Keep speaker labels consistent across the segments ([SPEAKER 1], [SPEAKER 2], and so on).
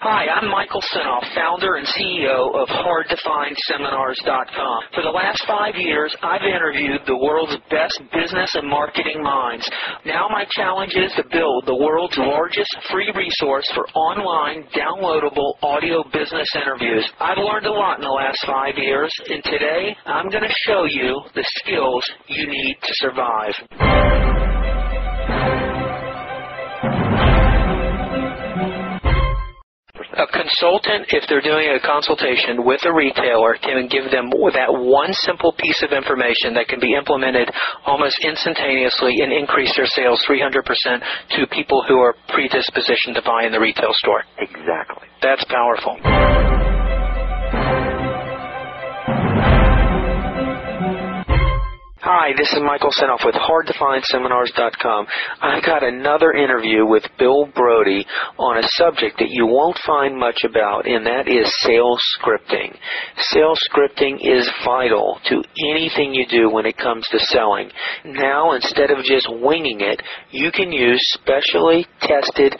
[SPEAKER 1] Hi, I'm Michael Senoff, founder and CEO of HardToFindSeminars.com. For the last 5 years, I've interviewed the world's best business and marketing minds. Now my challenge is to build the world's largest free resource for online, downloadable audio business interviews. I've learned a lot in the last 5 years, and today I'm going to show you the skills you need to survive. A consultant, if they're doing a consultation with a retailer, can give them that one simple piece of information that can be implemented almost instantaneously and increase their sales 300% to people who are predispositioned to buy in the retail store.
[SPEAKER 2] Exactly.
[SPEAKER 1] That's powerful. Hi, this is Michael Senoff with HardToFindSeminars.com. I got another interview with Bill Bodri on a subject that you won't find much about, and that is sales scripting. Sales scripting is vital to anything you do when it comes to selling. Now, instead of just winging it, you can use specially tested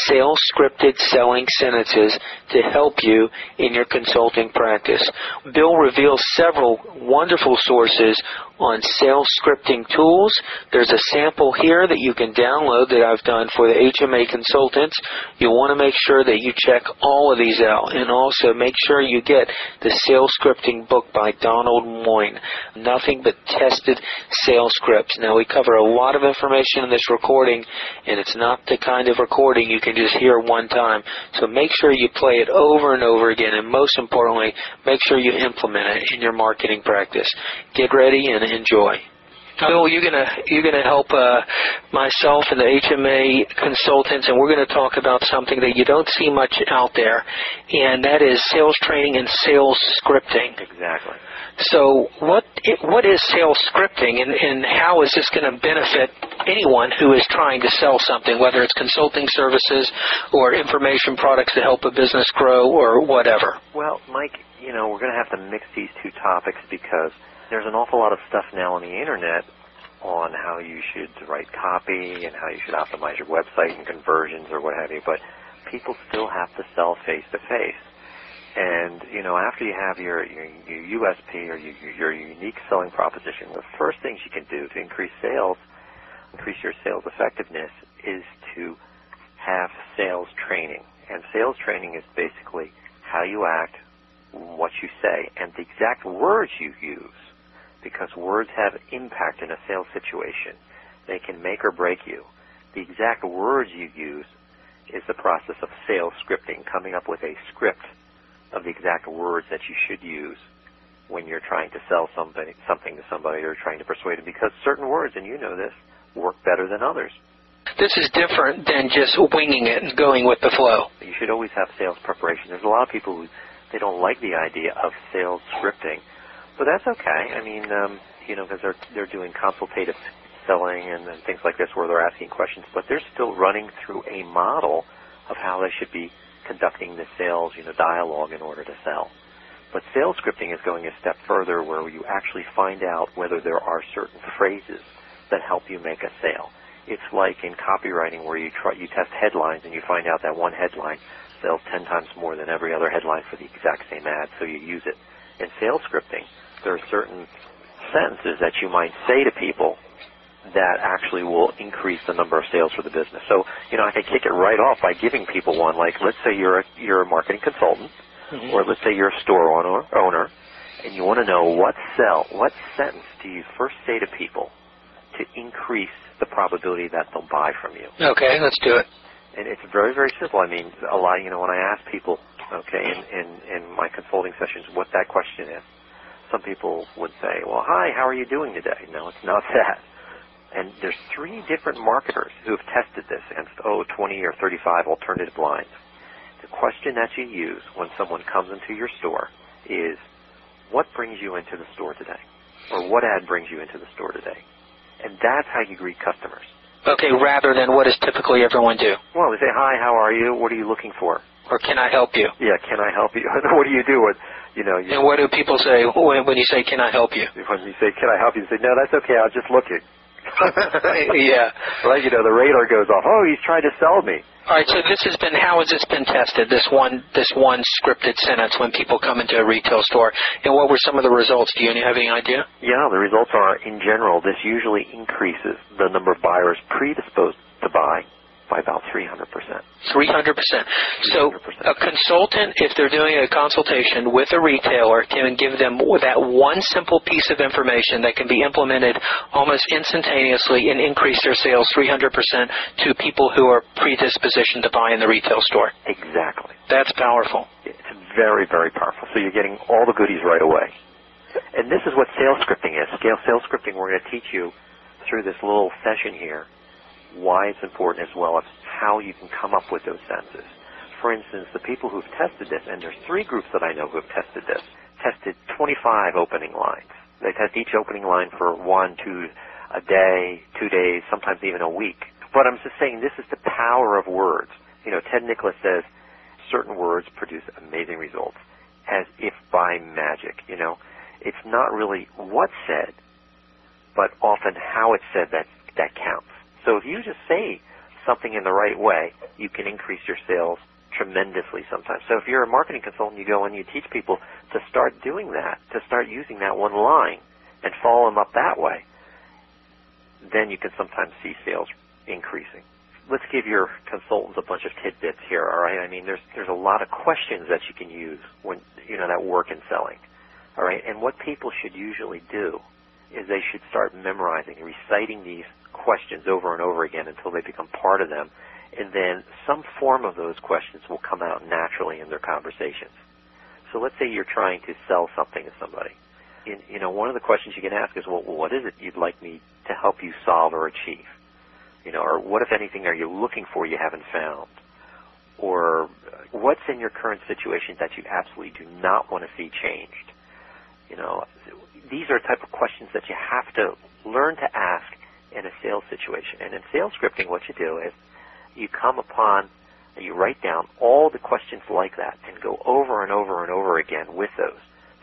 [SPEAKER 1] sales scripted selling sentences to help you in your consulting practice. Bill reveals several wonderful sources on sales scripting tools. There's a sample here that you can download that I've done for the HMA consultants. You'll want to make sure that you check all of these out, and also make sure you get the sales scripting book by Donald Moyne. Nothing but tested sales scripts. Now, we cover a lot of information in this recording, and it's not the kind of recording you can just hear one time. So make sure you play it over and over again, and most importantly, make sure you implement it in your marketing practice. Get ready and enjoy. Bill, you're gonna help myself and the HMA consultants, and we're going to talk about something that you don't see much out there, and that is sales training and sales scripting.
[SPEAKER 2] Exactly.
[SPEAKER 1] So what is sales scripting, and how is this going to benefit anyone who is trying to sell something, whether it's consulting services or information products to help a business grow or whatever?
[SPEAKER 2] Well, Mike, we're going to have to mix these two topics because there's an awful lot of stuff now on the Internet on how you should write copy and how you should optimize your website and conversions or what have you, but people still have to sell face-to-face. And, after you have your USP or your unique selling proposition, the first things you can do to increase sales, increase your sales effectiveness, is to have sales training. And sales training is basically how you act, what you say, and the exact words you use. Because words have impact in a sales situation. They can make or break you. The exact words you use is the process of sales scripting, coming up with a script of the exact words that you should use when you're trying to sell something to somebody or trying to persuade them. Because certain words, and you know this, work better than others.
[SPEAKER 1] This is different than just winging it and going with the flow.
[SPEAKER 2] You should always have sales preparation. There's a lot of people who they don't like the idea of sales scripting. But that's okay. I mean, because they're doing consultative selling and things like this where they're asking questions, but they're still running through a model of how they should be conducting the sales, dialogue in order to sell. But sales scripting is going a step further where you actually find out whether there are certain phrases that help you make a sale. It's like in copywriting where you test headlines and you find out that one headline sells 10 times more than every other headline for the exact same ad, so you use it. In sales scripting, there are certain sentences that you might say to people that actually will increase the number of sales for the business. So, I can kick it right off by giving people one, like let's say you're a marketing consultant, or let's say you're a store owner, and you want to know what sentence do you first say to people to increase the probability that they'll buy from you.
[SPEAKER 1] Okay, let's do it.
[SPEAKER 2] And it's very, very simple. I mean, a lot, when I ask people, in my consulting sessions, what that question is, some people would say, well, hi, how are you doing today? No, it's not that. And there's 3 different marketers who have tested this against, 20 or 35 alternative lines. The question that you use when someone comes into your store is, what brings you into the store today? Or what ad brings you into the store today? And that's how you greet customers.
[SPEAKER 1] Okay, rather than what does typically everyone do?
[SPEAKER 2] Well, they say, hi, how are you? What are you looking for?
[SPEAKER 1] Or can I help you?
[SPEAKER 2] Yeah, can I help you? What do you do with,
[SPEAKER 1] And what do people say when you say, can I help you?
[SPEAKER 2] When you say, can I help you? They say, no, that's okay, I was just looking.
[SPEAKER 1] Yeah.
[SPEAKER 2] Right, the radar goes off. Oh, he's trying to sell me.
[SPEAKER 1] All right, so how has this been tested, this one scripted sentence when people come into a retail store, and what were some of the results? Do you have any idea?
[SPEAKER 2] Yeah, the results are, in general, this usually increases the number of buyers predisposed to buy by about 300%.
[SPEAKER 1] 300%. So a consultant, if they're doing a consultation with a retailer, can give them that one simple piece of information that can be implemented almost instantaneously and increase their sales 300% to people who are predispositioned to buy in the retail store.
[SPEAKER 2] Exactly.
[SPEAKER 1] That's powerful.
[SPEAKER 2] It's very, very powerful. So you're getting all the goodies right away. And this is what sales scripting is. Sales scripting, we're going to teach you through this little session here why it's important, as well as how you can come up with those sentences. For instance, the people who've tested this, and there's 3 groups that I know who have tested this, tested 25 opening lines. They test each opening line for 1, 2, a day, 2 days, sometimes even a week. But I'm just saying this is the power of words. You know, Ted Nicholas says certain words produce amazing results, as if by magic, you know. It's not really what's said, but often how it's said that counts. So if you just say something in the right way, you can increase your sales tremendously sometimes. So if you're a marketing consultant, you go and you teach people to start doing that, to start using that one line and follow them up that way, then you can sometimes see sales increasing. Let's give your consultants a bunch of tidbits here, all right? I mean, there's a lot of questions that you can use when, you know, that work in selling, all right? And what people should usually do is they should start memorizing, reciting these questions over and over again until they become part of them, and then some form of those questions will come out naturally in their conversations. So let's say you're trying to sell something to somebody. You know, one of the questions you can ask is, well, what is it you'd like me to help you solve or achieve? You know, or what, if anything, are you looking for you haven't found? Or what's in your current situation that you absolutely do not want to see changed? You know, these are the type of questions that you have to learn to ask in a sales situation. And in sales scripting, what you do is you write down all the questions like that and go over and over and over again with those,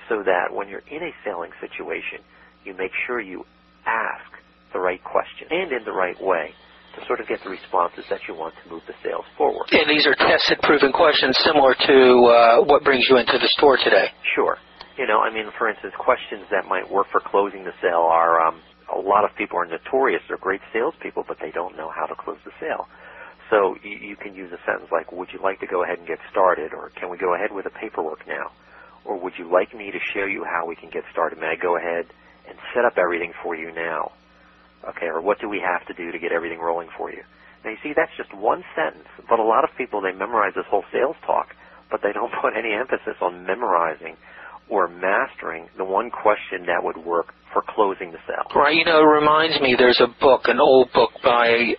[SPEAKER 2] so that when you're in a selling situation, you make sure you ask the right question and in the right way to sort of get the responses that you want to move the sales forward.
[SPEAKER 1] And these are tested, proven questions similar to what brings you into the store today.
[SPEAKER 2] Sure. You know, I mean, for instance, questions that might work for closing the sale are, a lot of people are notorious. They're great salespeople, but they don't know how to close the sale. So you can use a sentence like, would you like to go ahead and get started? Or can we go ahead with the paperwork now? Or would you like me to show you how we can get started? May I go ahead and set up everything for you now? Okay, or what do we have to do to get everything rolling for you? Now, you see, that's just one sentence, but a lot of people, they memorize this whole sales talk, but they don't put any emphasis on memorizing or mastering the one question that would work for closing the sale.
[SPEAKER 1] Right, you know, it reminds me, there's a book, an old book by,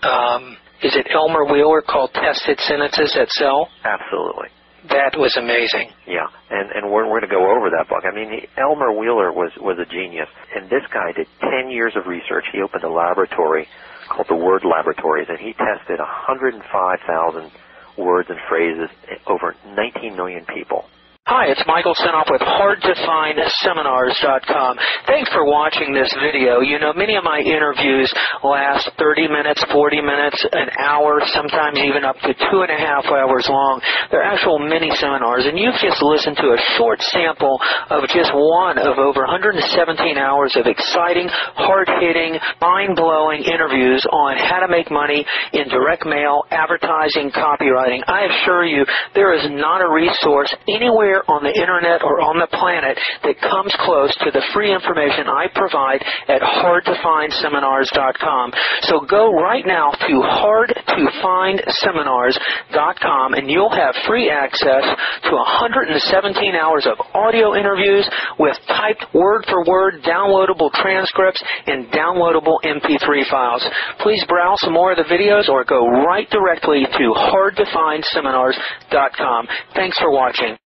[SPEAKER 1] is it Elmer Wheeler, called Tested Sentences That Sell?
[SPEAKER 2] Absolutely.
[SPEAKER 1] That was amazing.
[SPEAKER 2] Yeah, and we're going to go over that book. I mean, Elmer Wheeler was a genius, and this guy did 10 years of research. He opened a laboratory called the Word Laboratories, and he tested 105,000 words and phrases over 19 million people.
[SPEAKER 1] Hi, it's Michael Senoff with HardToFindSeminars.com. Thanks for watching this video. You know, many of my interviews last 30 minutes, 40 minutes, an hour, sometimes even up to 2.5 hours long. They're actual mini seminars, and you've just listened to a short sample of just one of over 117 hours of exciting, hard-hitting, mind-blowing interviews on how to make money in direct mail, advertising, copywriting. I assure you, there is not a resource anywhere on the internet or on the planet that comes close to the free information I provide at HardToFindSeminars.com. So go right now to HardToFindSeminars.com, and you'll have free access to 117 hours of audio interviews with typed word-for-word downloadable transcripts and downloadable MP3 files. Please browse some more of the videos or go right directly to HardToFindSeminars.com. Thanks for watching.